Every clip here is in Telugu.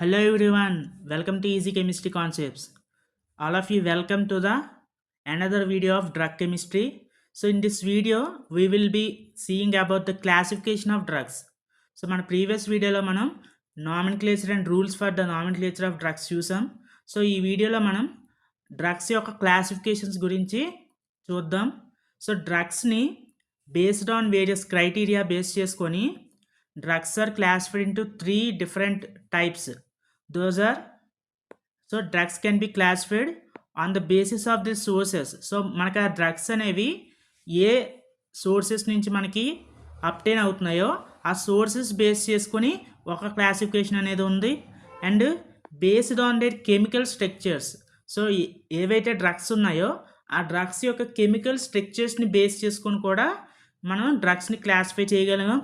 Hello everyone, welcome to Easy Chemistry Concepts. All of you welcome to the another video of drug chemistry. So in this video we will be seeing about the classification of drugs. So మన previous వీడియోలో మనం nomenclature and rules for the nomenclature of drugs చూసాం. సో ఈ వీడియోలో మనం డ్రగ్స్ యొక్క క్లాసిఫికేషన్స్ గురించి చూద్దాం. సో డ్రగ్స్ని based on various criteria base చేసుకొని drugs are classified into three different types. Those are, so drugs can be classified on the basis of the sources. So మనకి ఆ డ్రగ్స్ అనేవి ఏ సోర్సెస్ నుంచి మనకి అప్టైన్ అవుతున్నాయో ఆ సోర్సెస్ బేస్ చేసుకొని ఒక క్లాసిఫికేషన్ అనేది ఉంది. And based on there chemical structures. So ఏవైతే డ్రగ్స్ ఉన్నాయో ఆ డ్రగ్స్ యొక్క కెమికల్ స్ట్రక్చర్స్ని బేస్ చేసుకొని కూడా మనం డ్రగ్స్ని క్లాసిఫై చేయగలం.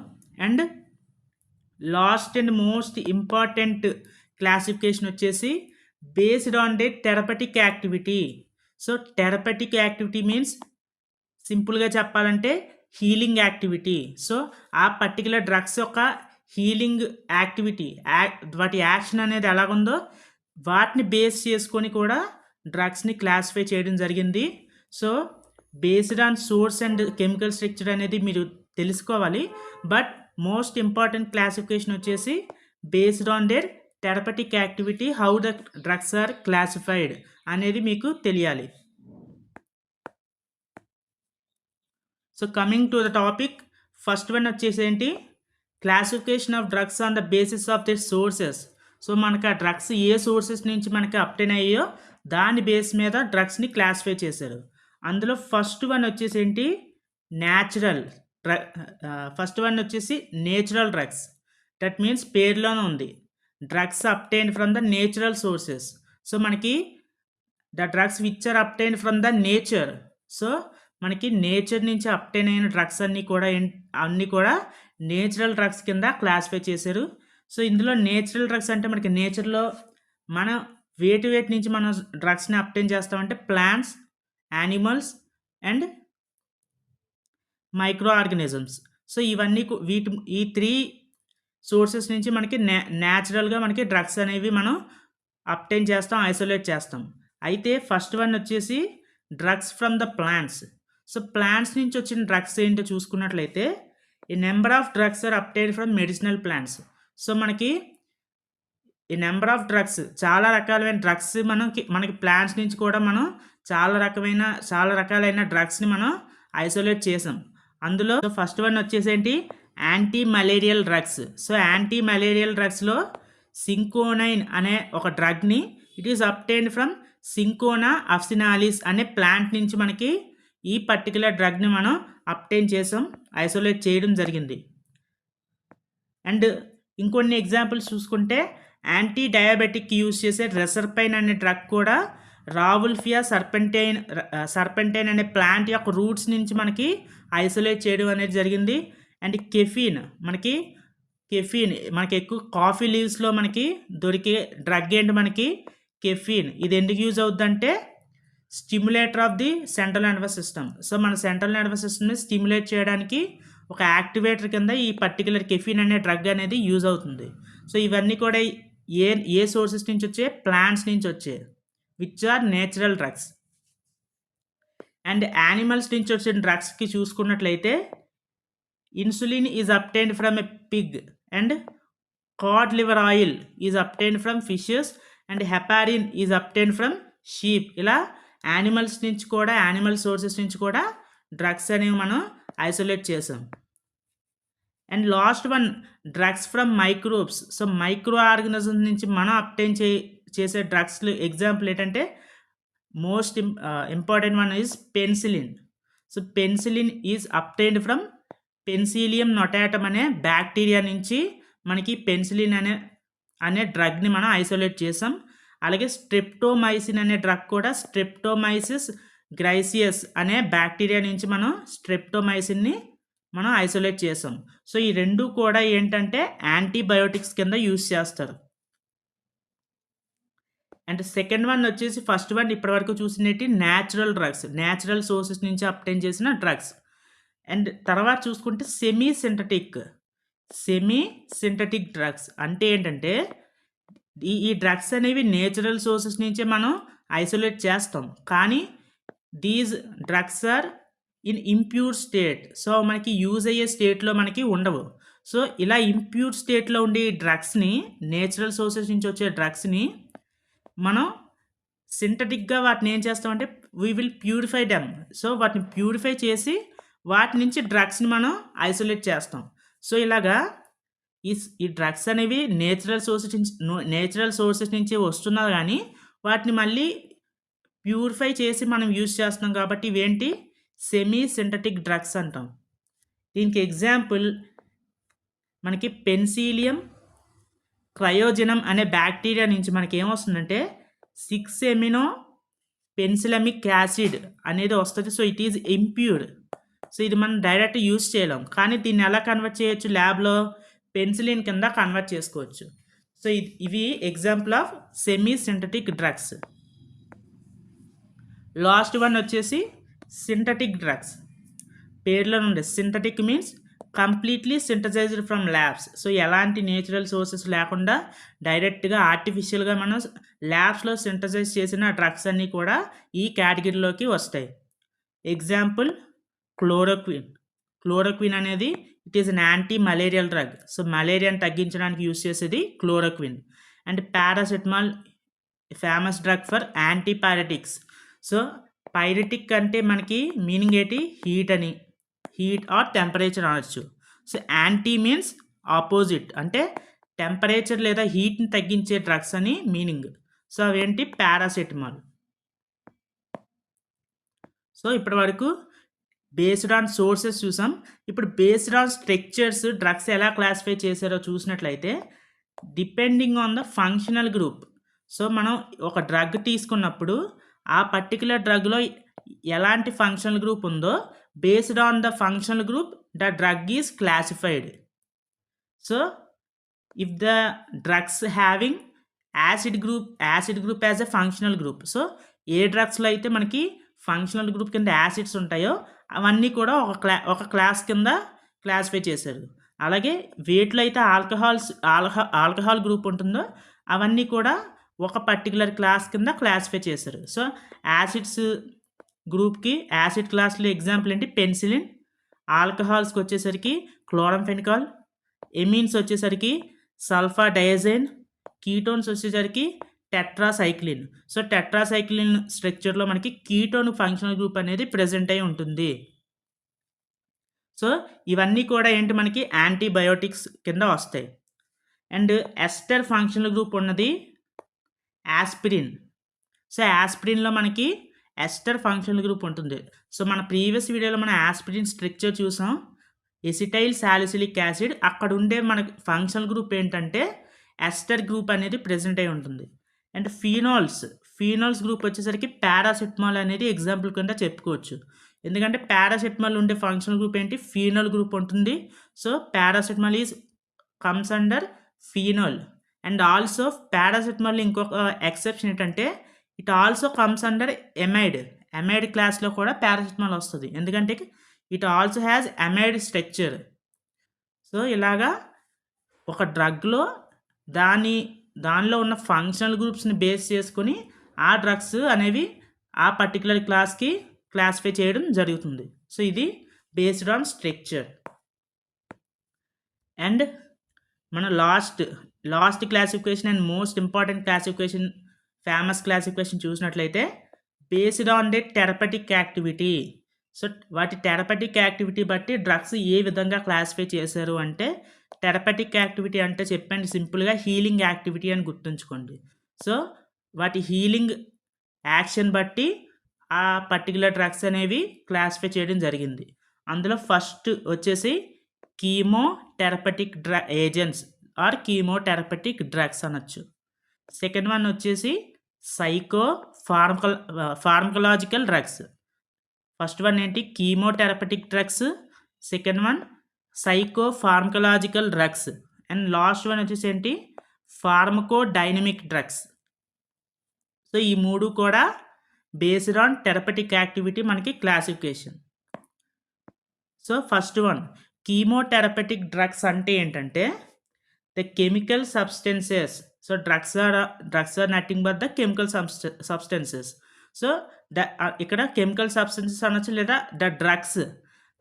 And last and most important classification వచ్చేసి based on the therapeutic activity. So therapeutic activity means సింపుల్గా చెప్పాలంటే హీలింగ్ యాక్టివిటీ. సో ఆ పర్టికులర్ డ్రగ్స్ యొక్క హీలింగ్ యాక్టివిటీ వాటి యాక్షన్ అనేది ఎలాగుందో వాటిని బేస్ చేసుకొని కూడా డ్రగ్స్ని క్లాసిఫై చేయడం జరిగింది. So based on source and chemical structure అనేది మీరు తెలుసుకోవాలి. బట్ మోస్ట్ ఇంపార్టెంట్ క్లాసిఫికేషన్ వచ్చేసి based on their therapeutic activity how the drugs are classified అనేది మీకు తెలియాలి. So coming to the topic, first one వచ్చేసి ఏంటి, classification of drugs on the basis of the sources. So మనకు ఆ డ్రగ్స్ ఏ సోర్సెస్ నుంచి మనకి అప్టైన్ అయ్యాయో దాని బేస్ మీద డ్రగ్స్ని క్లాసిఫై చేశారు. అందులో ఫస్ట్ వన్ వచ్చేసి ఏంటి, న్యాచురల్ ఫస్ట్ వన్ వచ్చేసి నేచురల్ డ్రగ్స్. దట్ మీన్స్ పేరులోనే ఉంది, drugs obtain from the natural sources. So మనకి the drugs which are obtain from the nature. So మనకి నేచర్ నుంచి అప్టైన్ అయిన డ్రగ్స్ అన్నీ కూడా నేచురల్ డ్రగ్స్ కింద క్లాసిఫై చేశారు. సో ఇందులో నేచురల్ డ్రగ్స్ అంటే మనకి నేచర్లో మనం వేటి నుంచి మనం డ్రగ్స్ని అప్టైన్ చేస్తామంటే plants, animals and microorganisms. So ఇవన్నీ ఈ త్రీ సోర్సెస్ నుంచి మనకి న్యాచురల్గా మనకి డ్రగ్స్ అనేవి మనం అప్టైన్ చేస్తాం, ఐసోలేట్ చేస్తాం. అయితే ఫస్ట్ వన్ వచ్చేసి drugs from the plants. So plants నుంచి వచ్చిన డ్రగ్స్ ఏంటో చూసుకున్నట్లయితే ఈ number of drugs are obtain from medicinal plants. So మనకి ఈ నెంబర్ ఆఫ్ డ్రగ్స్, చాలా రకాలైన డ్రగ్స్ మనకి ప్లాంట్స్ నుంచి కూడా మనం చాలా రకాలైన డ్రగ్స్ని మనం ఐసోలేట్ చేసాం. అందులో ఫస్ట్ వన్ వచ్చేసి ఏంటి, antimalarial drugs. So antimalarial డ్రగ్స్లో సింకోనైన్ అనే ఒక డ్రగ్ని it is obtained from cinchona officinalis అనే ప్లాంట్ నుంచి మనకి ఈ పర్టికులర్ డ్రగ్ని మనం అప్టైన్ చేసాం, ఐసోలేట్ చేయడం జరిగింది. అండ్ ఇంకొన్ని ఎగ్జాంపుల్స్ చూసుకుంటే యాంటీ డయాబెటిక్ యూజ్ చేసే రెసర్పైన్ అనే డ్రగ్ కూడా రావుల్ఫియా సర్పెంటైన్ అనే ప్లాంట్ యొక్క రూట్స్ నుంచి మనకి ఐసోలేట్ చేయడం అనేది జరిగింది. అండ్ కెఫీన్ మనకి ఎక్కువ కాఫీ లీవ్స్లో మనకి దొరికే డ్రగ్ ఏంటి, మనకి కెఫీన్. ఇది ఎందుకు యూజ్ అవుద్దంటే stimulator of the central nervous system. So మన సెంట్రల్ నర్వస్ సిస్టమ్ని స్టిమ్యులేట్ చేయడానికి ఒక యాక్టివేటర్ కింద ఈ పర్టికులర్ కెఫీన్ అనే డ్రగ్ అనేది యూజ్ అవుతుంది. సో ఇవన్నీ కూడా ఏ సోర్సెస్ నుంచి వచ్చే, ప్లాంట్స్ నుంచి వచ్చే which are natural drugs. And animals నుంచి వచ్చిన డ్రగ్స్కి చూసుకున్నట్లయితే insulin is obtained from a pig and cod liver oil is obtained from fishes and heparin is obtained from sheep. ఇలా యానిమల్ సోర్సెస్ నుంచి కూడా డ్రగ్స్ అనేవి మనం ఐసోలేట్ చేసాం. And last one, drugs from microbes. So microorganisms నుంచి మనం అప్టైన్ చేసే డ్రగ్స్లు ఎగ్జాంపుల్ ఏంటంటే most important one is penicillin. So penicillin is obtained from penicillium notatum అనే బ్యాక్టీరియా నుంచి మనకి పెన్సిలిన్ అనే డ్రగ్ని మనం ఐసోలేట్ చేసాం. అలాగే స్ట్రెప్టోమైసిన్ అనే డ్రగ్ కూడా స్ట్రెప్టోమైసిస్ గ్రైసియస్ అనే బ్యాక్టీరియా నుంచి మనం స్ట్రెప్టోమైసిన్ని మనం ఐసోలేట్ చేసాం. సో ఈ రెండు కూడా ఏంటంటే యాంటీబయోటిక్స్ కింద యూజ్ చేస్తారు. అండ్ సెకండ్ వన్ వచ్చేసి ఫస్ట్ వన్ ఇప్పటివరకు చూసినట్టు న్యాచురల్ డ్రగ్స్, న్యాచురల్ సోర్సెస్ నుంచి అప్టైన్ చేసిన డ్రగ్స్. అండ్ తర్వాత చూసుకుంటే సెమీ సింథటిక్ డ్రగ్స్ అంటే ఏంటంటే ఈ డ్రగ్స్ అనేవి నేచురల్ సోర్సెస్ నుంచే మనం ఐసోలేట్ చేస్తాం. కానీ these drugs are in impure state. So, మనకి యూజ్ అయ్యే స్టేట్‌లో మనకి ఉండవు. సో, ఇలా ఇంప్యూర్ స్టేట్‌లో ఉండే ఈ డ్రగ్స్‌ని, నేచురల్ సోర్సెస్ నుంచి వచ్చే డ్రగ్స్‌ని మనం సింథటిక్‌గా వాటిని ఏం చేస్తామంటే we will purify them. So, వాటిని ప్యూరిఫై చేసి వాటి నుంచి డ్రగ్స్‌ని మనం ఐసోలేట్ చేస్తాం. సో, ఇలాగా ఈ డ్రగ్స్ అనేవి నేచురల్ సోర్సెస్ నుంచి వస్తున్నా గానీ, వాటిని మళ్ళీ ప్యూరిఫై చేసి మనం యూజ్ చేస్తున్నాం కాబట్టి ఇవేంటి సెమీ సింథటిక్ డ్రగ్స్ అంటాం. దీనికి ఎగ్జాంపుల్ మనకి పెన్సిలియం క్రయోజెనమ్ అనే బ్యాక్టీరియా నుంచి మనకి ఏమొస్తుందంటే 6 ఎమినో పెన్సిలమిక్ యాసిడ్ అనేది వస్తది. So, it is impure. So, ఇది మనం డైరెక్ట్ యూజ్ చేయలేం. కానీ దీన్ని ఎలా కన్వర్ట్ చేయొచ్చు ల్యాబ్‌లో? పెన్సిలిన్ కింద కన్వర్ట్ చేసుకోవచ్చు. సో, ఇవి example of semi synthetic drugs. Last one వచ్చేసి సింథటిక్ డ్రగ్స్. పేర్లోనే ఉంది. Synthetic means completely synthesised from labs. So, ఎలాంటి నేచురల్ సోర్సెస్ లేకుండా డైరెక్ట్‌గా ఆర్టిఫిషియల్‌గా మనం ల్యాబ్స్‌లో సింథసైజ్ చేసిన డ్రగ్స్ అన్నీ కూడా ఈ కేటగిరీలోకి వస్తాయి. Example chloroquine. క్లోరోక్విన్ అనేది it is an antimalarial drug. So, మలేరియాని తగ్గించడానికి యూజ్ చేసేది chloroquine. And paracetamol famous drug for antipyretics. So, pyretic అంటే మనకి మీనింగ్ ఏంటి? హీట్ అని. హీట్ ఆర్ టెంపరేచర్ అనొచ్చు. సో, యాంటీ మీన్స్ ఆపోజిట్ అంటే టెంపరేచర్ లేదా హీట్‌ని తగ్గించే డ్రగ్స్ అని మీనింగ్. సో, అవేంటి పారాసెటమాల్. సో, ఇప్పటి వరకు బేస్డ్ ఆన్ సోర్సెస్ చూసాం. ఇప్పుడు బేస్డ్ ఆన్ స్ట్రక్చర్స్ డ్రగ్స్ ఎలా క్లాసిఫై చేశారో చూసినట్లయితే depending on the functional group. So, మనం ఒక డ్రగ్ తీసుకున్నప్పుడు ఆ పర్టిక్యులర్ డ్రగ్‌లో ఎలాంటి ఫంక్షనల్ గ్రూప్ ఉందో based on the functional group the drug is classified. So, if the drugs having acid group as a functional group. So, ఏ డ్రగ్స్‌లో అయితే మనకి ఫంక్షనల్ గ్రూప్ కింద యాసిడ్స్ ఉంటాయో అవన్నీ కూడా ఒక క్లాస్ కింద క్లాసిఫై చేశారు. అలాగే వేటిలో అయితే ఆల్కహాల్ గ్రూప్ ఉంటుందో అవన్నీ కూడా ఒక పర్టిక్యులర్ క్లాస్ కింద క్లాసిఫై చేశారు. సో, యాసిడ్స్ గ్రూప్‌కి యాసిడ్ క్లాస్‌లో ఎగ్జాంపుల్ ఏంటి? పెన్సిలిన్. ఆల్కహాల్స్‌కి వచ్చేసరికి క్లోరంఫెనికాల్. ఎమీన్స్ వచ్చేసరికి సల్ఫర్ డయాజైన్. కీటోన్స్ వచ్చేసరికి టెట్రాసైక్లిన్. సో, టెట్రాసైక్లిన్ స్ట్రక్చర్‌లో మనకి కీటోన్ ఫంక్షనల్ గ్రూప్ అనేది ప్రెజెంట్ అయ్యి ఉంటుంది. సో, ఇవన్నీ కూడా ఏంటి మనకి యాంటీబయోటిక్స్ కింద వస్తాయి. అండ్ ఎస్టర్ ఫంక్షనల్ గ్రూప్ ఉన్నది యాస్పిరిన్. సో, యాస్పిరిన్‌లో మనకి ఎస్టర్ ఫంక్షనల్ గ్రూప్ ఉంటుంది. సో, మన ప్రీవియస్ వీడియోలో మనం యాస్పిరిన్ స్ట్రక్చర్ చూసాం. ఎసిటైల్ సాలిసిలిక్ యాసిడ్ అక్కడ ఉండే మనకి ఫంక్షనల్ గ్రూప్ ఏంటంటే ఎస్టర్ గ్రూప్ అనేది ప్రెజెంట్ అయి ఉంటుంది. అండ్ ఫీనాల్స్ గ్రూప్ వచ్చేసరికి పారాసెటమాల్ అనేది ఎగ్జాంపుల్ కింద చెప్పుకోవచ్చు. ఎందుకంటే పారాసెటమాల్ ఉండే ఫంక్షనల్ గ్రూప్ ఏంటి? ఫీనాల్ గ్రూప్ ఉంటుంది. So, paracetamol comes under phenol. And also paracetamol ఇంకొక ఎక్సెప్షన్ ఏంటంటే it also comes under amide క్లాస్‌లో కూడా పారాసెటమాల్ వస్తది. ఎందుకంటే it also has amide structure. So, ఇలాగా ఒక డ్రగ్‌లో దానిలో ఉన్న ఫంక్షనల్ గ్రూప్స్‌ని బేస్ చేసుకొని ఆ డ్రగ్స్ అనేవి ఆ పర్టిక్యులర్ క్లాస్‌కి క్లాసిఫై చేయడం జరుగుతుంది. సో, ఇది బేస్డ్ ఆన్ స్ట్రక్చర్. అండ్ మన last classification and most important classification, famous classification చూసినట్లయితే based on the therapeutic activity. So, వాటి థెరపటిక్ యాక్టివిటీ బట్టి డ్రగ్స్ ఏ విధంగా క్లాసిఫై చేశారు అంటే థెరపటిక్ యాక్టివిటీ అంటే చెప్పండి సింపుల్‌గా హీలింగ్ యాక్టివిటీ అని గుర్తుంచుకోండి. సో, వాటి హీలింగ్ యాక్షన్ బట్టి ఆ పర్టిక్యులర్ డ్రగ్స్ అనేవి క్లాసిఫై చేయడం జరిగింది. అందులో ఫస్ట్ వచ్చేసి chemotherapeutic agents or chemotherapeutic drugs అనొచ్చు. సెకండ్ వన్ వచ్చేసి ఫార్మకలాజికల్ డ్రగ్స్. ఫస్ట్ వన్ ఏంటి? Chemotherapeutic drugs. Second one psychopharmacological drugs. And last one వచ్చేసి ఏంటి? Pharmacodynamic drugs. సో, ఈ 3 కూడా బేస్డ్ ఆన్ థెరపటిక్ యాక్టివిటీ మనకి classification. So, first one chemotherapeutic drugs అంటే ఏంటంటే the chemical substances. So, drugs are nothing but the chemical substances. So, ఇక్కడ కెమికల్ సబ్స్టెన్సెస్ అనొచ్చు లేదా the drugs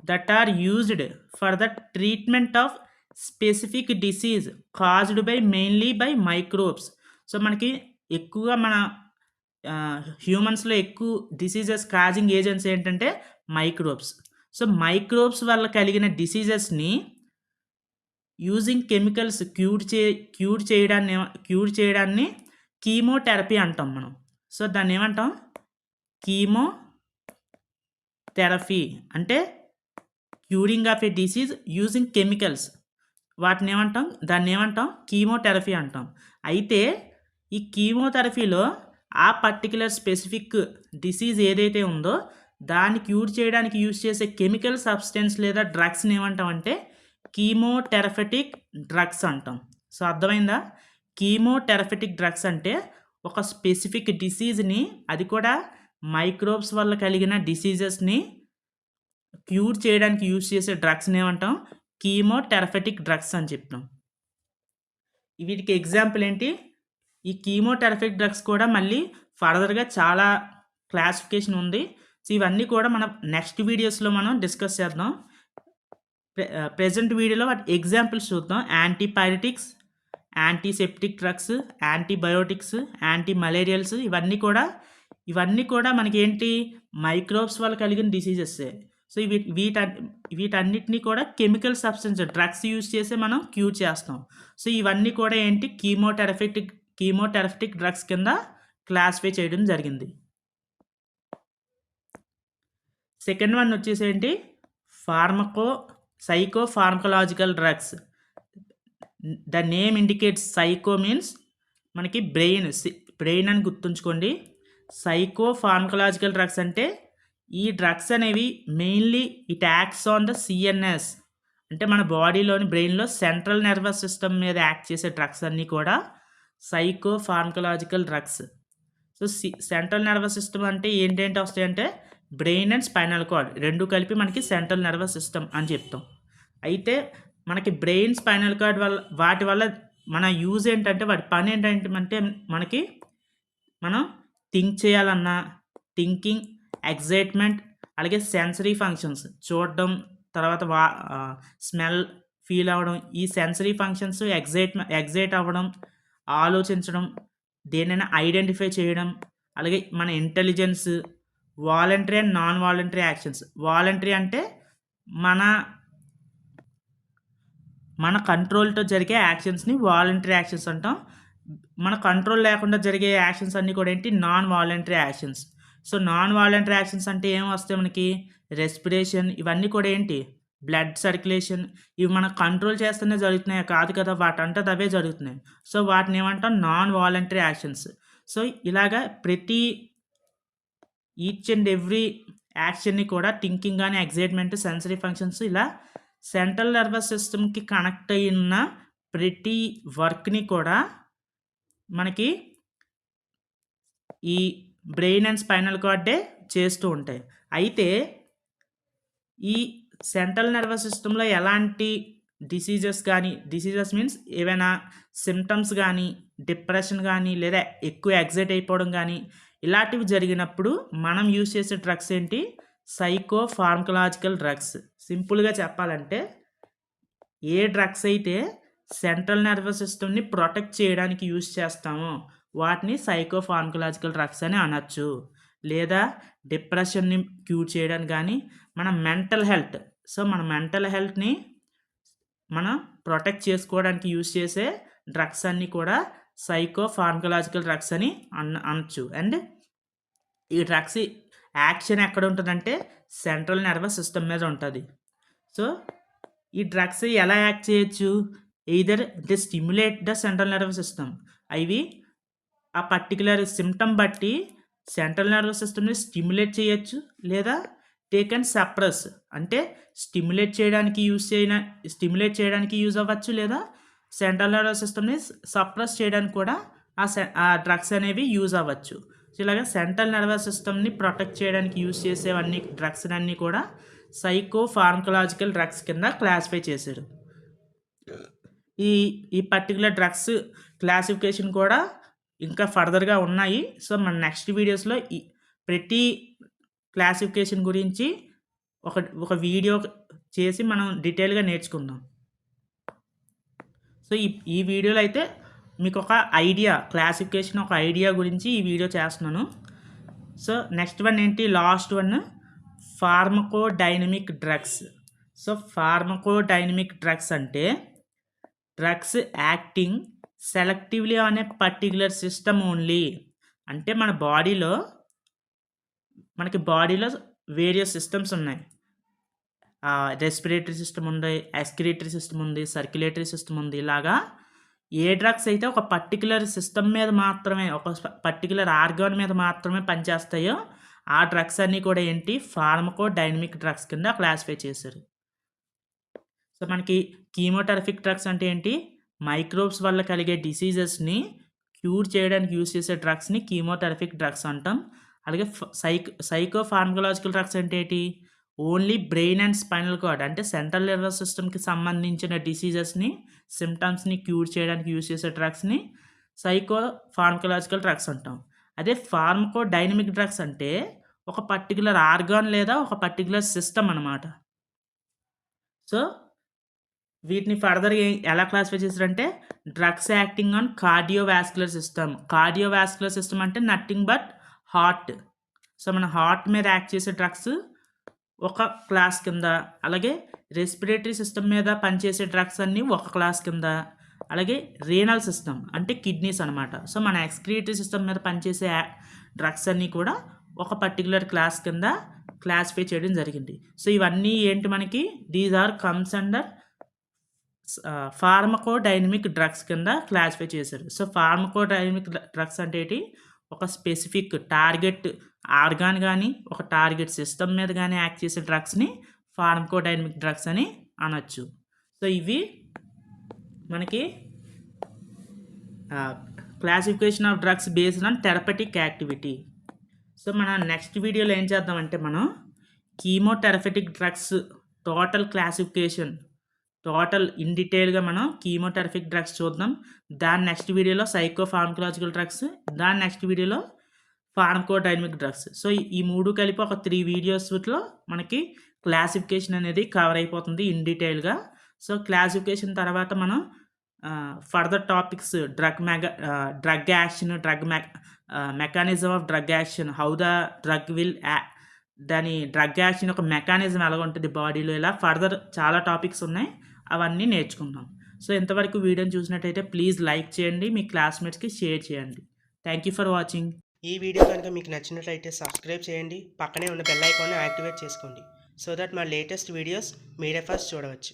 that are used for the treatment of specific disease caused by mainly by microbes. So, మనకి ఎక్కువగా మన హ్యూమన్స్‌లో ఎక్కువ డిసీజెస్ కాజింగ్ ఏజెంట్స్ ఏంటంటే మైక్రోబ్స్. సో, మైక్రోబ్స్ వల్ల కలిగిన డిసీజెస్‌ని యూజింగ్ కెమికల్స్ క్యూర్ చేయడాన్ని కీమోథెరపీ అంటాం మనం. సో, దాన్నేమంటాం? కీమోథెరపీ అంటే curing of a disease using chemicals. దాన్నేమంటాం? కీమోథెరపీ అంటాం. అయితే ఈ కీమోథెరపీలో ఆ పర్టిక్యులర్ స్పెసిఫిక్ డిసీజ్ ఏదైతే ఉందో దాన్ని క్యూర్ చేయడానికి యూజ్ చేసే కెమికల్ సబ్స్టెన్స్ లేదా డ్రగ్స్‌ని ఏమంటామంటే కీమోథెరపెటిక్ డ్రగ్స్ అంటాం. సో, అర్థమైందా? కీమోథెరపెటిక్ డ్రగ్స్ అంటే ఒక స్పెసిఫిక్ డిసీజ్‌ని, అది కూడా మైక్రోబ్స్ వల్ల కలిగిన డిసీజెస్‌ని క్యూర్ చేయడానికి యూజ్ చేసే డ్రగ్స్‌ని ఏమంటాం? కీమోథెరపెటిక్ డ్రగ్స్ అని చెప్తాం. వీటికి ఎగ్జాంపుల్ ఏంటి? ఈ కీమోథెరపెటిక్ డ్రగ్స్ కూడా మళ్ళీ ఫర్దర్‌గా చాలా క్లాసిఫికేషన్ ఉంది. సో, ఇవన్నీ కూడా మనం నెక్స్ట్ వీడియోస్‌లో మనం డిస్కస్ చేద్దాం. ప్రెజెంట్ వీడియోలో వాటి ఎగ్జాంపుల్స్ చూద్దాం. యాంటీపైరెటిక్స్, యాంటీసెప్టిక్ డ్రగ్స్, యాంటీబయోటిక్స్, యాంటీ మలేరియల్స్ ఇవన్నీ కూడా మనకేంటి మైక్రోబ్స్ వల్ల కలిగిన డిసీజెస్సే. సో, వీటన్నిటిని కూడా కెమికల్ సబ్స్టెన్స్ డ్రగ్స్ యూజ్ చేసి మనం క్యూర్ చేస్తాం. సో, ఇవన్నీ కూడా ఏంటి కీమోథెరపెటిక్ డ్రగ్స్ కింద క్లాసిఫై చేయడం జరిగింది. సెకండ్ వన్ వచ్చేసి ఏంటి? psychopharmacological drugs. The name indicates psycho means మనకి బ్రెయిన్ అని గుర్తుంచుకోండి. సైకోఫార్మకలాజికల్ డ్రగ్స్ అంటే ఈ డ్రగ్స్ అనేవి mainly it acts on the CNS అంటే మన బాడీలోని బ్రెయిన్లో సెంట్రల్ నర్వస్ సిస్టమ్ మీద యాక్ట్ చేసే డ్రగ్స్ అన్నీ కూడా psychopharmacological drugs. So, central nervous system అంటే ఏంటేంటి వస్తాయంటే బ్రెయిన్ అండ్ స్పైనల్ కార్డ్ రెండు కలిపి మనకి సెంట్రల్ నర్వస్ సిస్టమ్ అని చెప్తాం. అయితే మనకి బ్రెయిన్, స్పైనల్ కార్డ్ వాటి వల్ల మన యూజ్ ఏంటంటే వాటి పని ఏంటంటే మనకి మనం థింక్ చేయాలన్నా థింకింగ్, ఎగ్జైట్మెంట్, అలాగే సెన్సరీ ఫంక్షన్స్ చూడడం, తర్వాత స్మెల్, ఫీల్ అవ్వడం, ఈ సెన్సరీ ఫంక్షన్స్ ఎగ్జైట్ అవ్వడం, ఆలోచించడం, దేనైనా ఐడెంటిఫై చేయడం, అలాగే మన intelligence, voluntary and non voluntary actions. Voluntary అంటే మన కంట్రోల్తో జరిగే యాక్షన్స్ని వాలంటరీ యాక్షన్స్ అంటాం. మన కంట్రోల్ లేకుండా జరిగే యాక్షన్స్ అన్నీ కూడా ఏంటి? Non voluntary actions. So, non voluntary actions అంటే ఏం వస్తాయి మనకి? రెస్పిరేషన్, ఇవన్నీ కూడా ఏంటి? Blood circulation. ఇవి మనం కంట్రోల్ చేస్తూనే జరుగుతున్నాయి కాదు కదా, వాటంటది అవే జరుగుతున్నాయి. సో, వాటిని ఏమంటాం? Non voluntary actions. సో, ఇలాగా ఈచ్ అండ్ ఎవ్రీ యాక్షన్ని కూడా థింకింగ్ కానీ, ఎగ్జైట్మెంట్, సెన్సరీ ఫంక్షన్స్ ఇలా సెంట్రల్ నర్వస్ సిస్టమ్కి కనెక్ట్ అయిన ప్రతి వర్క్ని కూడా మనకి ఈ బ్రెయిన్ అండ్ స్పైనల్ కార్డే చేస్తూ ఉంటాయి. అయితే ఈ సెంట్రల్ నర్వస్ సిస్టంలో ఎలాంటి డిసీజెస్ మీన్స్ ఏవైనా సిమ్టమ్స్ కానీ, డిప్రెషన్ కానీ, లేదా ఎక్కువ ఎగ్జైట్ అయిపోవడం కానీ ఇలాంటివి జరిగినప్పుడు మనం యూజ్ చేసే డ్రగ్స్ ఏంటి? సైకోఫార్మకలాజికల్ డ్రగ్స్. సింపుల్గా చెప్పాలంటే ఏ డ్రగ్స్ అయితే సెంట్రల్ నర్వస్ సిస్టమ్ని ప్రొటెక్ట్ చేయడానికి యూజ్ చేస్తామో వాటిని సైకోఫార్మకలాజికల్ డ్రగ్స్ అని అనొచ్చు. లేదా డిప్రెషన్ని క్యూర్ చేయడానికి కానీ, మన మెంటల్ హెల్త్ని మనం ప్రొటెక్ట్ చేసుకోవడానికి యూజ్ చేసే డ్రగ్స్ అన్నీ కూడా సైకోఫార్మకలాజికల్ డ్రగ్స్ అని అనొచ్చు. అండ్ ఈ డ్రగ్స్ యాక్షన్ ఎక్కడ ఉంటుందంటే సెంట్రల్ నర్వస్ సిస్టమ్ మీద ఉంటుంది. సో, ఈ డ్రగ్స్ ఎలా యాక్ట్ చేయొచ్చు? Either they stimulate the central nervous system. అవి ఆ పర్టికులర్ సిమ్టమ్ బట్టి సెంట్రల్ నర్వస్ సిస్టమ్ని స్టిమ్యులేట్ చేయొచ్చు, లేదా దే కెన్ సప్రెస్ అంటే స్టిమ్యులేట్ చేయడానికి యూజ్ అవ్వచ్చు, లేదా సెంట్రల్ నర్వస్ సిస్టమ్ని సప్రెస్ చేయడానికి కూడా ఆ డ్రగ్స్ అనేవి యూజ్ అవ్వచ్చు. సో, ఇలాగ సెంట్రల్ నర్వస్ సిస్టమ్ని ప్రొటెక్ట్ చేయడానికి యూజ్ చేసేవన్నీ డ్రగ్స్ అన్నీ కూడా సైకోఫార్మకలాజికల్ డ్రగ్స్ కింద క్లాసిఫై చేశారు. ఈ ఈ పర్టిక్యులర్ డ్రగ్స్ క్లాసిఫికేషన్ కూడా ఇంకా ఫర్దర్‌గా ఉన్నాయి. సో, మన నెక్స్ట్ వీడియోస్‌లో ప్రతి క్లాసిఫికేషన్ గురించి ఒక ఒక వీడియో చేసి మనం డీటెయిల్‌గా నేర్చుకుందాం. సో, ఈ వీడియోలో అయితే మీకొక ఐడియా క్లాసిఫికేషన్ ఒక ఐడియా గురించి ఈ వీడియో చేస్తున్నాను. సో, నెక్స్ట్ వన్ ఏంటి? Last one pharmacodynamic drugs. So, pharmacodynamic drugs అంటే drugs acting selectively on a particular system only. అంటే మనకి బాడీలో వేరియస్ సిస్టమ్స్ ఉన్నాయి. రెస్పిరేటరీ సిస్టమ్ ఉంది, ఎక్స్క్రిటరీ సిస్టమ్ ఉంది, సర్క్యులేటరీ సిస్టమ్ ఉంది. ఇలాగా ఏ డ్రగ్స్ అయితే ఒక పర్టిక్యులర్ సిస్టమ్ మీద మాత్రమే, ఒక పర్టిక్యులర్ ఆర్గాన్ మీద మాత్రమే పనిచేస్తాయో ఆ డ్రగ్స్ అన్నీ కూడా ఏంటి? ఫార్మకోడైనమిక్ డ్రగ్స్ కింద క్లాసిఫై చేశారు. సో, మనకి కీమోథెరపిక్ డ్రగ్స్ అంటే ఏంటి? మైక్రోబ్స్ వల్ల కలిగే డిసీజెస్‌ని క్యూర్ చేయడానికి యూజ్ చేసే డ్రగ్స్‌ని కీమోథెరపిక్ డ్రగ్స్ అంటాం. అలాగే సైకోఫార్మకలాజికల్ డ్రగ్స్ అంటే ఏంటి? Only brain and spinal cord అంటే సెంట్రల్ నర్వస్ సిస్టమ్‌కి సంబంధించిన డిసీజెస్‌ని, సింప్టమ్స్‌ని క్యూర్ చేయడానికి యూజ్ చేసే డ్రగ్స్‌ని సైకోఫార్మకలాజికల్ డ్రగ్స్ అంటాం. అదే ఫార్మకోడైనమిక్ డ్రగ్స్ అంటే ఒక పర్టిక్యులర్ ఆర్గాన్ లేదా ఒక పర్టిక్యులర్ సిస్టమ్ అనమాట. సో, వీటిని ఫర్దర్‌గా ఎలా క్లాసిఫై చేశారంటే drugs acting on cardiovascular system. Cardiovascular system అంటే నథింగ్ బట్ హార్ట్. సో, మన హార్ట్ మీద యాక్ట్ చేసే డ్రగ్స్ ఒక క్లాస్ కింద, అలాగే రెస్పిరేటరీ సిస్టమ్ మీద పనిచేసే డ్రగ్స్ అన్నీ ఒక క్లాస్ కింద, అలాగే రీనల్ సిస్టమ్ అంటే కిడ్నీస్ అనమాట. సో, మన ఎక్స్క్రిటరీ సిస్టమ్ మీద పనిచేసే డ్రగ్స్ అన్నీ కూడా ఒక పర్టిక్యులర్ క్లాస్ కింద క్లాసిఫై చేయడం జరిగింది. సో, ఇవన్నీ ఏంటి మనకి? These are comes under pharmacodynamic drugs కింద క్లాసిఫై చేశారు. సో, ఫార్మకోడైనమిక్ డ్రగ్స్ అంటే ఏంటి? ఒక స్పెసిఫిక్ టార్గెట్ ఆర్గాన్ గానీ, ఒక టార్గెట్ సిస్టమ్ మీద గానీ యాక్ట్ చేసే డ్రగ్స్‌ని ఫార్మకోడైనమిక్ డ్రగ్స్ అని అనొచ్చు. సో, ఇవి మనకి classification of drugs based on therapeutic activity. So, మన నెక్స్ట్ వీడియోలో ఏం చేద్దామంటే మనం కీమోథెరపెటిక్ డ్రగ్స్ టోటల్ క్లాసిఫికేషన్ ఇన్ డీటెయిల్‌గా మనం కీమోథెరపిక్ డ్రగ్స్ చూద్దాం. దాని నెక్స్ట్ వీడియోలో సైకోఫార్మకలాజికల్ డ్రగ్స్, దాని నెక్స్ట్ వీడియోలో ఫార్మకోడైనమిక్ డ్రగ్స్. సో, ఈ 3 కలిపి ఒక 3 వీడియోస్‌లో మనకి క్లాసిఫికేషన్ అనేది కవర్ అయిపోతుంది ఇన్ డీటెయిల్‌గా. సో, క్లాసిఫికేషన్ తర్వాత మనం further topics drug action, mechanism of drug action, how the drug will దాని డ్రగ్ యాక్షన్ యొక్క మెకానిజం ఎలా ఉంటుంది బాడీలో, ఇలా ఫర్దర్ చాలా టాపిక్స్ ఉన్నాయి. అవన్నీ నేర్చుకుందాం. సో, ఇంతవరకు వీడియోని చూసినట్టయితే ప్లీజ్ లైక్ చేయండి, మీ క్లాస్‌మేట్స్‌కి షేర్ చేయండి. Thank you for watching. ఈ వీడియో కనుక మీకు నచ్చినట్లయితే సబ్స్క్రైబ్ చేయండి, పక్కనే ఉన్న బెల్ ఐకాన్ని యాక్టివేట్ చేసుకోండి. సో దట్ మా లేటెస్ట్ వీడియోస్ మీరే ఫస్ట్ చూడవచ్చు.